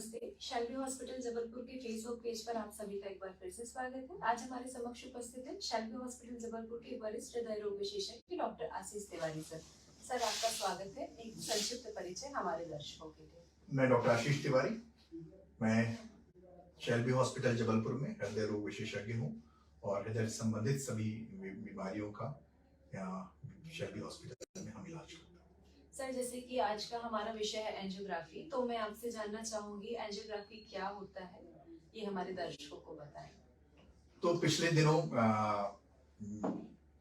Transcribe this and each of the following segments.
नमस्ते। शैल्बी हॉस्पिटल जबलपुर के Facebook page पर आप सभी का एक बार फिर से स्वागत है। आज हमारे समक्ष उपस्थित है शैल्बी हॉस्पिटल जबलपुर के वरिष्ठ हृदय रोग विशेषज्ञ डॉक्टर आशीष तिवारी सर। सर, आपका स्वागत है। एक संक्षिप्त परिचय हमारे दर्शकों के लिए। मैं डॉक्टर आशीष तिवारी, मैं शैल्बी हॉस्पिटल जबलपुर में हृदय रोग विशेषज्ञ हूँ और हृदय संबंधित सभी बीमारियों का यहाँ शैल्बी हॉस्पिटल में हम इलाज करते हैं। सर, जैसे कि आज का हमारा विषय है एंजियोग्राफी, तो मैं आपसे जानना चाहूंगी एंजियोग्राफी क्या होता है, ये हमारे दर्शकों को बताएं। तो पिछले दिनों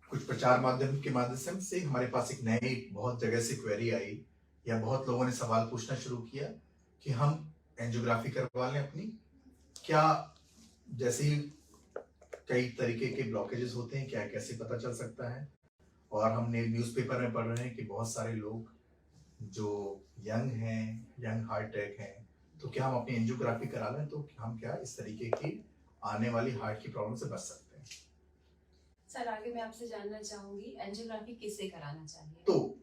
कुछ प्रचार माध्यम के माध्यम से हमारे पास एक नई बहुत जगह से क्वेरी आई या बहुत लोगों ने सवाल पूछना शुरू किया कि हम एंजियोग्राफी करवा लें अपनी, क्या जैसे ही कई तरीके के ब्लॉकेजेस होते हैं, क्या कैसे पता चल सकता है। और हमने न्यूज़पेपर में पढ़ रहे हैं कि बहुत सारे लोग जो यंग हैं, यंग हार्ट अटैक हैं, तो क्या हम अपनी एंजियोग्राफी करा लें तो हम क्या इस तरीके की आने वाली हार्ट की प्रॉब्लम से बच सकते हैं। सर, आगे मैं आपसे जानना चाहूंगी एंजियोग्राफी किसे कराना चाहिए। तो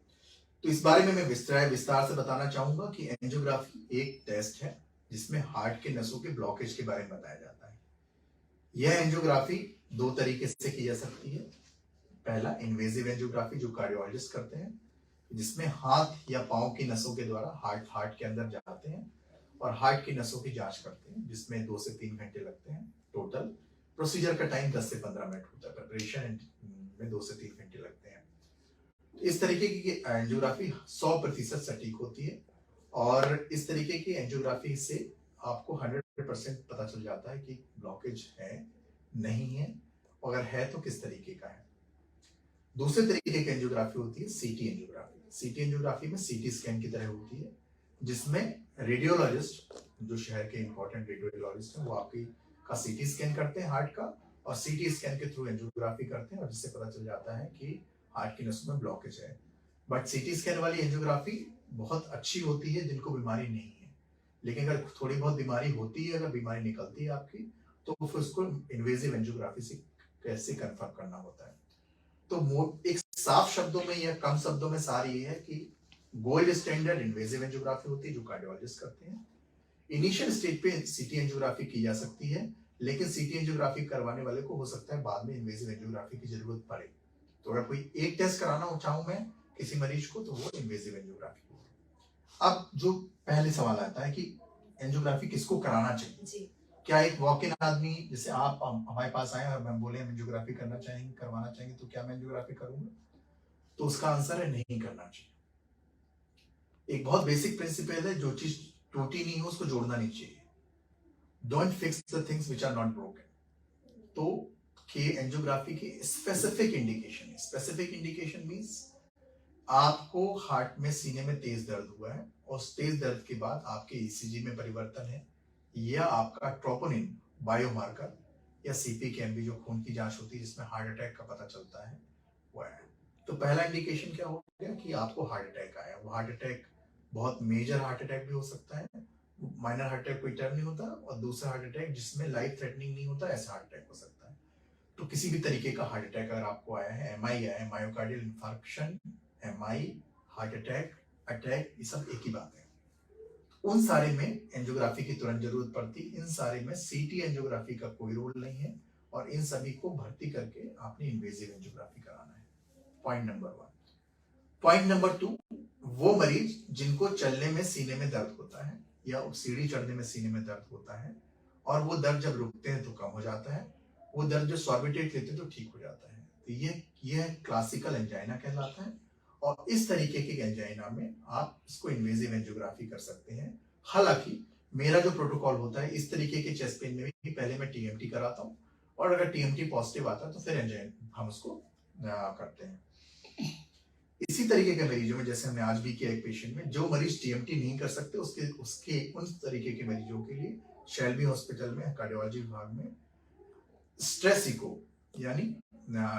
इस बारे में मैं विस्तार से बताना चाहूंगा कि एंजियोग्राफी एक टेस्ट है जिसमें हार्ट के नसों के ब्लॉकेज के बारे में बताया जाता है। यह एंजियोग्राफी दो तरीके से की जा सकती है। पहला इन्वेजिव एंजियोग्राफी जो कार्डियोलॉजिस्ट करते हैं, जिसमें हाथ या पांव की नसों के द्वारा हार्ट के अंदर जाते हैं और हार्ट की नसों की जांच करते हैं, जिसमें 2 से 3 घंटे लगते हैं। टोटल प्रोसीजर का टाइम 10 से 15 मिनट होता है। प्रिपरेशन में 2 से 3 घंटे लगते हैं। इस तरीके की एंजियोग्राफी 100% सटीक होती है और इस तरीके की एंजियोग्राफी से आपको 100% पता चल जाता है कि ब्लॉकेज है, नहीं है, अगर है तो किस तरीके का है। दूसरे तरीके की एंजियोग्राफी होती है सीटी एंजियोग्राफी। सीटी एंजियोग्राफी में सीटी स्कैन की तरह होती है, जिसमें रेडियोलॉजिस्ट, जो शहर के इंपॉर्टेंट रेडियोलॉजिस्ट हैं, वो आपकी का सीटी स्कैन करते हैं हार्ट का, और सीटी स्कैन के थ्रू एंजियोग्राफी करते हैं और जिससे पता चल जाता है कि हार्ट की नसों में ब्लॉकेज है। बट सीटी स्कैन वाली एंजियोग्राफी बहुत अच्छी होती है जिनको बीमारी नहीं है, लेकिन अगर थोड़ी बहुत बीमारी होती है, अगर बीमारी निकलती है आपकी, तो फिर उसको इन्वेजिव एंजियोग्राफी से कैसे कंफर्म करना होता है। तो एक साफ शब्दों में या कम शब्दों में सार ये है कि गोल्ड स्टैंडर्ड इन्वेजिव एंजियोग्राफी होती है जो कार्डियोलॉजिस्ट करते हैं। इनिशियल स्टेज पे सीटी एंजियोग्राफी की जा सकती है, लेकिन सीटी एंजियोग्राफी करवाने वाले को हो सकता है बाद में इन्वेजिव एंजियोग्राफी की जरूरत पड़े। तो अगर कोई एक टेस्ट कराना चाहूं मैं किसी मरीज को, तो वो इन्वेजिव एंजियोग्राफी होगी। अब जो पहले सवाल आता है कि एंजियोग्राफी किसको कराना चाहिए जी। क्या एक वॉक इन आदमी, जैसे आप हमारे पास आए और मैं बोले एंजियोग्राफी करना चाहेंगे, करवाना चाहेंगे, तो क्या मैं एंजियोग्राफी करूंगा? तो उसका आंसर है नहीं करना चाहिए। एक बहुत बेसिक प्रिंसिपल है, जो चीज टूटी नहीं हो उसको जोड़ना नहीं चाहिए। Don't fix the things which are not broken. तो कि एंजियोग्राफी की स्पेसिफिक इंडिकेशन है। स्पेसिफिक इंडिकेशन मींस आपको हार्ट में, सीने में तेज दर्द हुआ है और उस तेज दर्द के बाद आपके ईसीजी में परिवर्तन है, या आपका ट्रोपोनिन बायोमार्कर या सीपीकेएमबी जो खून की जांच होती है जिसमें हार्ट अटैक का पता चलता है, वो है। तो पहला इंडिकेशन क्या हो गया कि आपको हार्ट अटैक आया। वो हार्ट अटैक बहुत मेजर हार्ट अटैक भी हो सकता है, माइनर हार्ट अटैक कोई टर्म नहीं होता, और दूसरा हार्ट अटैक जिसमें लाइफ थ्रेटनिंग नहीं होता, ऐसा हार्ट अटैक हो सकता है। तो किसी भी तरीके का हार्ट अटैक अगर आपको आया है, एमआई आया है, myocardial infarction, MI, heart attack, ये सब एक ही बात है। उन सारे में एंजियोग्राफी की तुरंत जरूरत पड़ती। इन सारे में सीटी एंजियोग्राफी का कोई रोल नहीं है और इन सभी को भर्ती करके आपने इन्वेजिव एंजियोग्राफी कराना है। Point number 1। पॉइंट नंबर 2, वो मरीज जिनको चलने में सीने में दर्द होता है या सीढ़ी चढ़ने में सीने में दर्द होता है और वो दर्द जब रुकते हैं तो कम हो जाता है, वो दर्द जो सॉर्बिटेट लेते हैं तो ठीक हो जाता है, तो ये क्लासिकल एंजाइना कहलाता है। और इस तरीके की एंजाइना में आप इसको इन्वेजिव एंजियोग्राफी कर सकते हैं। हालांकि मेरा जो प्रोटोकॉल होता है, इस तरीके के चेस्ट पेन में भी पहले मैं टीएमटी कराता हूँ और अगर टीएमटी पॉजिटिव आता है तो फिर एंजाइना हम उसको करते हैं। इसी तरीके के मरीजों में, जैसे हमने आज भी किया एक पेशेंट में, जो मरीज टीएमटी नहीं कर सकते, उसके उन तरीके के मरीजों के लिए शैल्बी हॉस्पिटल में कार्डियोलॉजी विभाग में स्ट्रेस इको यानी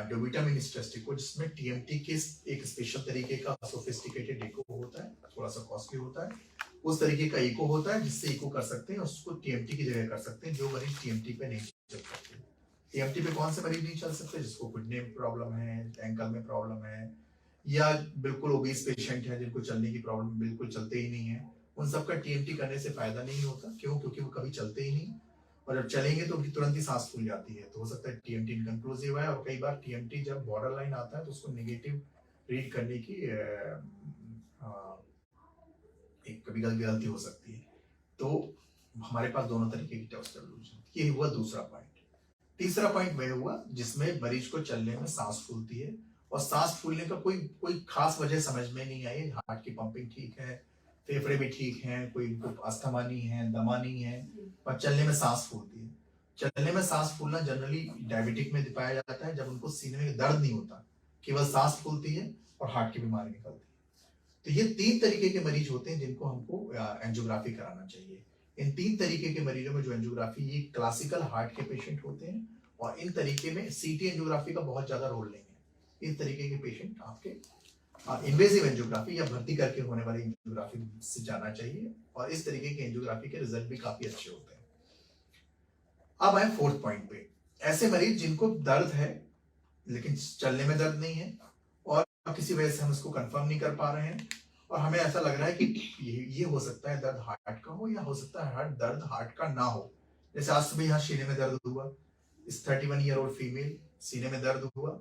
डोबीटामाइन स्ट्रेस इको, जिसमें टीएमटी के एक स्पेशल तरीके का सोफिस्टिकेटेड इको होता है, थोड़ा सा कॉस्टली होता है, उस तरीके का इको होता है जिससे इको कर सकते हैं, उसको टीएमटी की जगह कर सकते हैं जो मरीज टीएमटी पे नहीं चल सकते। टीएमटी पे कौन से मरीज नहीं चल सकते? जिसको घुटने में प्रॉब्लम है, एंकल में प्रॉब्लम है, या बिल्कुल ओबीस पेशेंट है जिनको चलने की प्रॉब्लम, बिल्कुल चलते ही नहीं है, उन सब का टीएमटी करने से फायदा नहीं होता। क्यों? क्योंकि वो कभी चलते ही नहीं, और जब चलेंगे तो तुरंत ही सांस फूल जाती है, तो हो सकता है टीएमटी इनकंक्लूसिव है। और कई बार टीएमटी जब बॉर्डर लाइन आता है तो उसको नेगेटिव रीड करने की एक कभी गलती हो सकती है। तो हमारे पास दोनों तरीके की टेस्ट एवोल्यूशन। ये हुआ दूसरा पॉइंट। तीसरा पॉइंट वह हुआ जिसमें मरीज को चलने में सांस फूलती है, और सांस फूलने का कोई कोई खास वजह समझ में नहीं आई। हार्ट की पंपिंग ठीक है, फेफड़े भी ठीक हैं, कोई अस्थमा नहीं है, दमा नहीं है, पर चलने में सांस फूलती है। चलने में सांस फूलना जनरली डायबिटिक में पाया जाता है, जब उनको सीने में दर्द नहीं होता, केवल सांस फूलती है और हार्ट की बीमारी निकलती है। तो ये 3 तरीके के मरीज होते हैं जिनको हमको एंजियोग्राफी कराना चाहिए। इन 3 तरीके के मरीजों में जो एंजियोग्राफी, ये क्लासिकल हार्ट के पेशेंट होते हैं, और इन तरीके में सीटी एंजियोग्राफी का बहुत ज्यादा रोल नहीं है। इस तरीके के पेशेंट आपके इन्वेजिव एंजियोग्राफी या भर्ती करके होने वाली एंजियोग्राफी से जाना चाहिए, और इस तरीके के एंजियोग्राफी के रिजल्ट भी काफी अच्छे होते हैं। अब आए फोर्थ पॉइंट पे, ऐसे मरीज जिनको दर्द है लेकिन चलने में दर्द नहीं है, और किसी वजह से हम इसको कंफर्म नहीं कर पा रहे हैं, और हमें ऐसा लग रहा है कि ये हो सकता है दर्द हार्ट का हो, या हो सकता है दर्द हार्ट का ना हो। जैसे आज सुबह यहाँ सीने में दर्द हुआ, इस 31 ईयर ओल्ड फीमेल, सीने में दर्द हुआ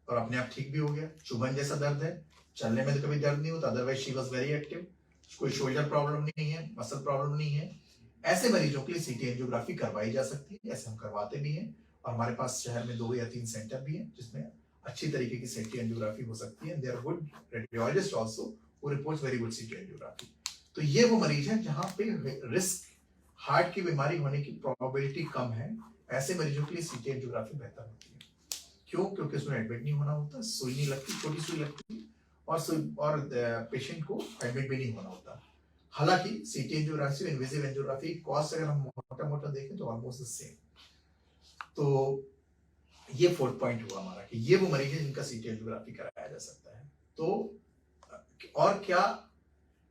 और अपने आप ठीक भी हो गया। चुभन जैसा दर्द है, चलने में तो कभी दर्द नहीं होता, otherwise she was very active, कोई शोल्डर प्रॉब्लम नहीं है, मसल प्रॉब्लम नहीं है। ऐसे मरीजों के लिए सीटी एंजियोग्राफी करवाई जा सकती है, ऐसे हम करवाते भी हैं, और हमारे पास शहर में 2 या 3 सेंटर भी हैं जिसमें अच्छी तरीके की सीटी एंजियोग्राफी हो सकती है। There good radiologist also who reports very good CT angiography. तो ये वो मरीज हैं जहां पे रिस्क हार्ट की बीमारी होने की प्रोबेबिलिटी कम है, ऐसे मरीजों के लिए सीटी एंजियोग्राफी बेहतर होती है। क्यों? क्योंकि उसमें एडमिट नहीं होना होता, सुई नहीं लगती, छोटी सुई लगती है, और पेशेंट को एडमिट भी नहीं होना होता। हालांकि CT angiography, invasive angiography cost अगर हम मोटा-मोटा देखें तो ऑलमोस्ट द सेम। तो ये फोर्थ पॉइंट हुआ हमारा कि ये वो मरीज है जिनका सीटी एंजियोग्राफी कराया जा सकता है। तो और क्या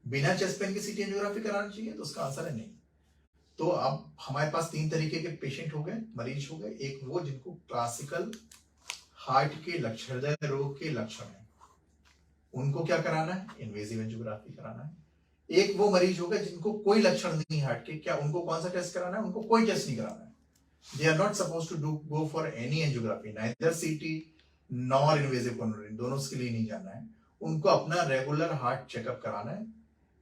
बिना चेस्ट पेन की सीटी एंजियोग्राफी करानी चाहिए? तो उसका आंसर है नहीं। तो अब हमारे पास 3 तरीके के पेशेंट हो गए, मरीज हो गए। एक वो जिनको क्लासिकल हार्ट के लक्षण, हृदय रोग के लक्षण है, उनको क्या कराना है? इन्वेजिव एंजियोग्राफी कराना है। एक वो मरीज हो गए जिनको कोई लक्षण नहीं हार्ट के, क्या उनको कौन सा टेस्ट कराना है? उनको कोई टेस्ट नहीं कराना है। They are not supposed to go for any angiography, neither CT nor invasive coronary, दोनों के लिए नहीं जाना है। उनको अपना रेगुलर हार्ट चेकअप कराना है,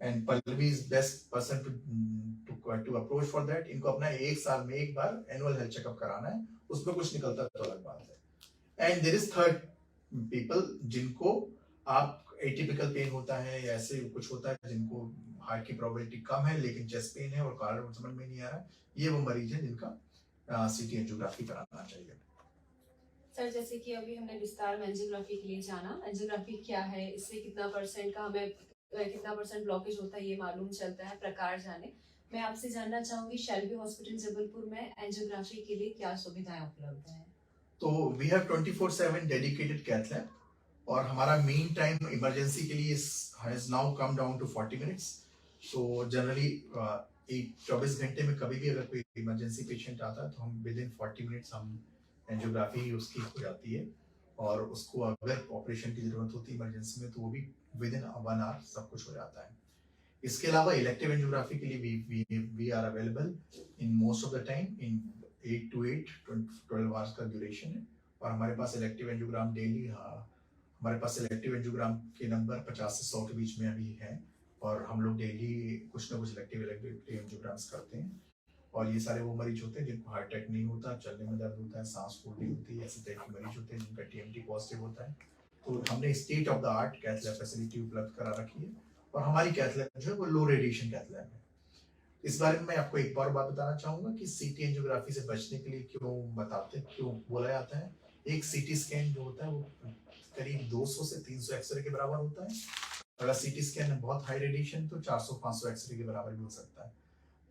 and Pallavi is best person to approach for that। इनको अपना 1 साल में एक बार एनुअल हेल्थ चेकअप कराना है, उसमें कुछ निकलता तो अलग बात है। And there is third people जिनको आप एटिपिकल पेन होता है या ऐसे कुछ होता है, जिनको हार्ट की प्रोबेबिलिटी कम है लेकिन चेस्ट पेन है और कारण समझ में नहीं आ रहा, ये वो मरीज है जिनका सीटी एंजियोग्राफी कराना चाहिए। सर, जैसे कि अभी हमने विस्तार में एंजियोग्राफी के लिए जाना, एंजियोग्राफी क्या है, इससे कितना परसेंट का हमें कितना परसेंट ब्लॉकेज होता है ये मालूम चलता है, प्रकार जाने। मैं आपसे जानना चाहूंगी शेल्बी हॉस्पिटल जबलपुर में एंजियोग्राफी के लिए क्या सुविधाएं उपलब्ध हैं? तो we have 24/7 dedicated cath lab, और हमारा मीन टाइम इमरजेंसी के लिए has now come down to 40 minutes. So generally 24 घंटे में कभी भी अगर कोई इमरजेंसी पेशेंट आता है तो हम विद इन 40 मिनट्स हम एंजियोग्राफी उसकी हो जाती है, और उसको अगर ऑपरेशन की जरूरत होती है इमरजेंसी में तो वो भी विद इन 1 आवर सब कुछ हो जाता है। इसके अलावा इलेक्टिव एंजियोग्राफी के लिए we are available in most of the time in 8 to 8 12 hours का ड्यूरेशन है, और हमारे पास इलेक्टिव एंजियोग्राम डेली, हमारे पास इलेक्टिव एंजियोग्राम के नंबर 50 से 100 के बीच में अभी है, और हम लोग डेली कुछ ना कुछ इलेक्टिव एंजियोग्राम्स करते हैं। और ये सारे वो मरीज होते हैं जिनको हार्ट अटैक नहीं होता, चलने में दर्द होता है, सांस फूलनी होती है, ऐसे टाइप के मरीज होते हैं जिनका टीएमटी पॉजिटिव होता है। तो हमने state of the art cath lab facility उपलब्ध करा रखी है, और हमारी कैथ लैब जो है वो लो रेडिएशन कैथ लैब है। इस बारे में मैं आपको एक और बात बताना चाहूंगा कि सीटी एंजियोग्राफी से बचने के लिए क्यों बोला जाता है। एक सीटी स्कैन जो होता है वो करीब 200 से 300 एक्सरे के बराबर होता है। अगर सीटी स्कैन है बहुत हाई रेडिएशन तो 400-500 एक्सरे के बराबर भी हो सकता है।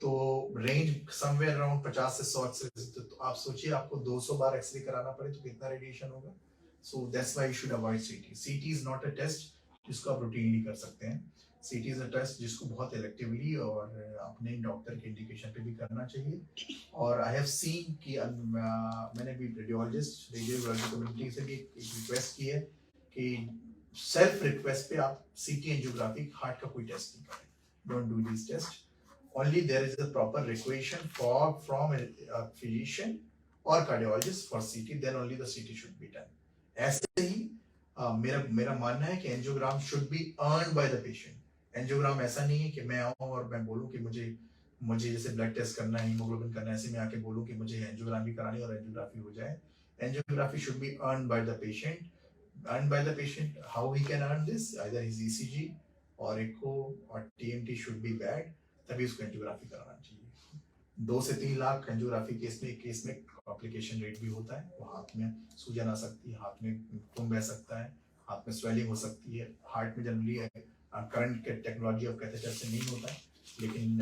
तो रेंज समवेयर अराउंड 50 से 100 एक्सरे। तो आप सोचिए आपको 200 बार एक्सरे कराना पड़े तो कितना रेडिएशन होगा। So that's why you should avoid सीटी। सीटी इज नॉट अ टेस्ट जिसको आप रूटीनली कर सकते हैं। सीटी इज अ टेस्ट जिसको बहुत इलेक्टिवली और अपने डॉक्टर के इंडिकेशन पे भी करना चाहिए। और आई हैव सीन कि मैंने भी रेडियोलॉजी कम्युनिटी से भी एक रिक्वेस्ट की है कि सेल्फ रिक्वेस्ट पे आप सीटी एंजियोग्राफी हार्ट का कोई टेस्ट नहीं करें। don't do these tests. Only there is a proper requisition from a physician or cardiologist for CT, then only the CT should be done. ऐसे ही मेरा मेरा मानना है कि angiogram should be earn by the patient. Angiogram ऐसा नहीं है कि मैं आऊं और मैं बोलूं कि मुझे मुझे जैसे ब्लड टेस्ट करना है, हीमोग्लोबिन करना है, ऐसे मैं आके बोलूं कि मुझे एंजियोग्राफी करानी है और एंजियोग्राफी हो जाए। Angiography should be earn by the patient. Earn by the patient, how he can earn this? Either his ECG और इको और टीएमटी शुड बी बैड, तभी उसको एंजियोग्राफी कराना चाहिए। 2 से 3 लाख एंजियोग्राफी केस में कॉम्प्लिकेशन रेट भी होता है। वो हाथ में सूजन आ सकती है, हाथ में खून बह सकता है, हाथ में स्वेलिंग हो सकती है। हार्ट में जनरली करंट के टेक्नोलॉजी ऑफ कैथेटर से नहीं होता है, लेकिन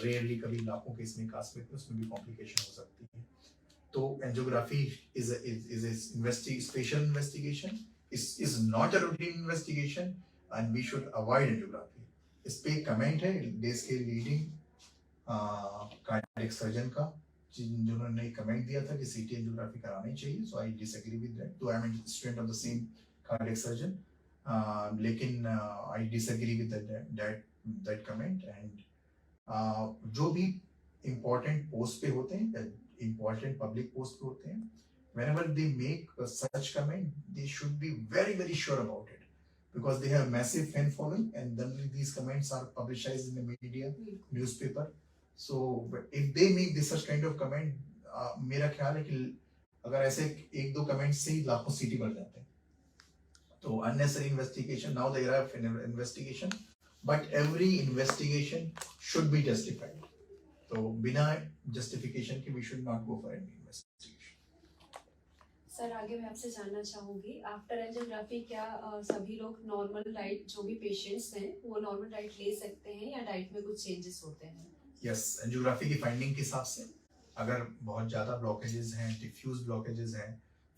रेयरली कभी लाखों केस में कास्ट में उसमें भी कॉम्प्लिकेशन हो सकती है। तो angiography is special investigation, is not a routine investigation and we should avoid angiography. इस पे कमेंट है देश के लीडिंग कार्डियक सर्जन का, जिन्होंने कमेंट दिया था कि सीटी एंजियोग्राफी करानी चाहिए। So I disagree with that, तो I am a student of the same cardiac surgeon, लेकिन I disagree with that comment. And जो भी इम्पोर्टेंट पोस्ट पे होते हैं, इम्पोर्टेंट पब्लिक पोस्ट पे होते हैं, whenever they make such comment, they should be very very sure about it, because they have massive fan following and then these comments are publicized in the media, newspaper. So if they make this such kind of comment, मेरा ख्याल है कि अगर ऐसे 1-2 comment से ही लाखों सीटी बढ़ जाते हैं। तो unnecessary investigation, now the era of investigation, but every investigation should be justified. तो बिना justification के we should not go for any investigation. Sir आगे मैं आपसे जानना चाहूंगी, आफ्टर एंजियोग्राफी क्या सभी लोग नॉर्मल डाइट, जो भी पेशेंट्स हैं वो नॉर्मल डाइट ले सकते हैं या डाइट में कुछ चेंजेस होते हैं? यस, एंजियोग्राफी की फाइंडिंग के हिसाब से अगर बहुत ज़्यादा ब्लॉकेजेस हैं, डिफ्यूज ब्लॉकेजेस हैं,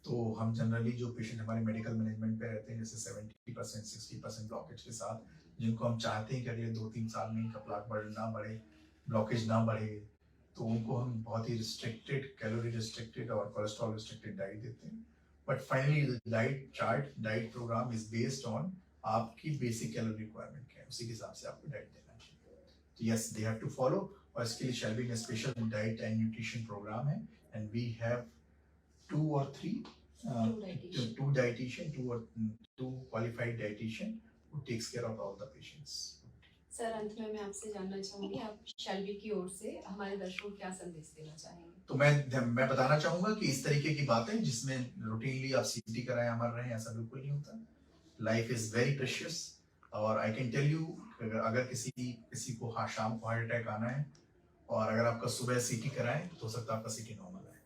तो हम जनरली जो पेशेंट हमारे मेडिकल मैनेजमेंट पे रहते हैं, जैसे 70% 60% ब्लॉकेज के साथ, जिनको हम चाहते हैं कि अगले 2-3 साल में इनका प्लाक ना बढ़े, ब्लॉकेज ना बढ़े, तो उनको हम बहुत ही रिस्ट्रिक्टेड, कैलोरी रिस्ट्रिक्टेड और कोलेस्ट्रॉल रिस्ट्रिक्टेड डाइट देते हैं। But finally diet chart, diet programme is based on आपकी बेसिक कैलोरी रिक्वायरमेंट क्या है, उसी के हिसाब से आपको डाइट देना चाहिए। तो yes, they have to follow, और इसके लिए शेल्बी में special diet and nutrition programme है, and we have 2 or 3 two dietitian, 2 qualified dietitian who takes care of all the patients. Sir अंत में मैं आपसे जानना चाहूंगी, आप शेल्बी की ओर से हमारे दर्शकों को क्या संदेश देना चाहेंगे? तो मैं बताना चाहूंगा कि इस तरीके की बातें जिसमें रूटीनली आप सीटी कराएं, अमर रहें, ऐसा बिल्कुल नहीं होता। लाइफ इज वेरी प्रेशियस, और आई कैन टेल यू, अगर किसी को शाम को हार्ट अटैक आना है और अगर आपका सुबह सीटी कराएं तो हो सकता है आपका सीटी नॉर्मल है।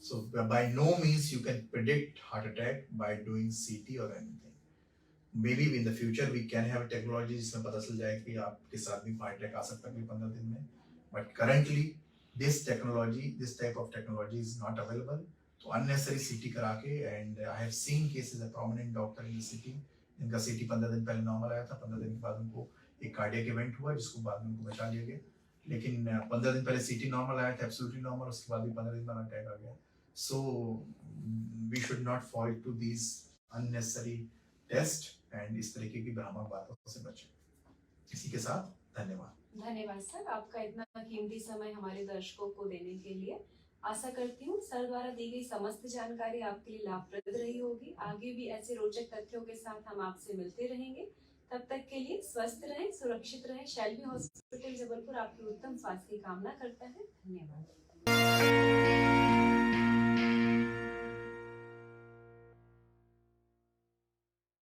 So by no means you can predict heart attack by doing CT or anything. Maybe in the future we can have technology जिसमें पता चल जाए कि आपके साथ भी हार्ट अटैक आ सकता है 15 दिन में, but currently this type of technology is not available. तो unnecessary CT करा के, and I have seen cases, a prominent doctor in the city, इनका CT 15 दिन पहले नॉर्मल आया था, 15 दिन के बाद उनको एक कार्डियक इवेंट हुआ जिसको बाद में उनको बचा लिया गया, लेकिन 15 दिन पहले CT नॉर्मल आया था, एब्सोल्युटली नॉर्मल, उसके बाद भी 15 दिन बाद अटैक आ गया। So we should not fall to these unnecessary tests and इस तरीके की भ्रामक बातों से बचें। इसी के साथ धन्यवाद सर, आपका इतना कीमती समय हमारे दर्शकों को देने के लिए। आशा करती हूँ सर द्वारा दी गई समस्त जानकारी आपके लिए लाभप्रद रही होगी। आगे भी ऐसे रोचक तथ्यों के साथ हम आपसे मिलते रहेंगे। तब तक के लिए स्वस्थ रहें, सुरक्षित रहें। शेल्बी हॉस्पिटल जबलपुर आपकी उत्तम स्वास्थ्य की कामना करता है। धन्यवाद।